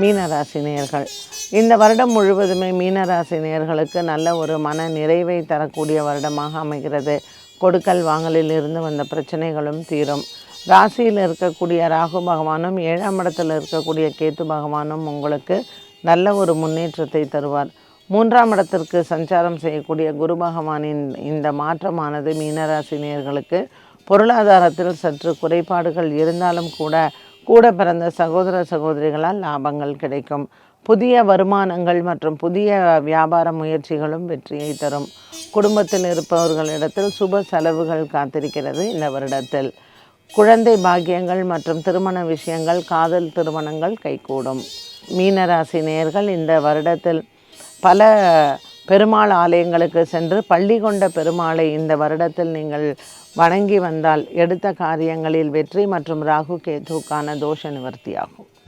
மீனராசி நேயர்கள், இந்த வருடம் முழுவதுமே மீனராசி நேயர்களுக்கு நல்ல ஒரு மன நிறைவை தரக்கூடிய வருடமாக அமைகிறது. கொடுக்கல் வாங்கலில் இருந்து வந்த பிரச்சனைகளும் தீரும். ராசியில் இருக்கக்கூடிய ராகு பகவானும் 7ஆம் இடத்தில் இருக்கக்கூடிய கேத்து பகவானும் உங்களுக்கு நல்ல ஒரு முன்னேற்றத்தை தருவார். 3ஆம் இடத்திற்கு சஞ்சாரம் செய்யக்கூடிய குரு பகவானின் இந்த மாற்றமானது மீனராசி நேயர்களுக்கு பொருளாதாரத்தில் சற்று குறைபாடுகள் இருந்தாலும் கூட பிறந்த சகோதர சகோதரிகளால் லாபங்கள் கிடைக்கும். புதிய வருமானங்கள் மற்றும் புதிய வியாபார முயற்சிகளும் வெற்றியை தரும். குடும்பத்தில் இருப்பவர்களிடத்தில் சுப செலவுகள் காத்திருக்கிறது. இந்த வருடத்தில் குழந்தை பாக்கியங்கள் மற்றும் திருமண விஷயங்கள், காதல் திருமணங்கள் கைகூடும். மீனராசி நேயர்கள் இந்த வருடத்தில் பல பெருமாள் ஆலயங்களுக்கு சென்று பள்ளி கொண்ட பெருமாளை இந்த வருடத்தில் நீங்கள் வணங்கி வந்தால் எடுத்த காரியங்களில் வெற்றி மற்றும் ராகு கேதுவுக்கான தோஷ நிவர்த்தியாகும்.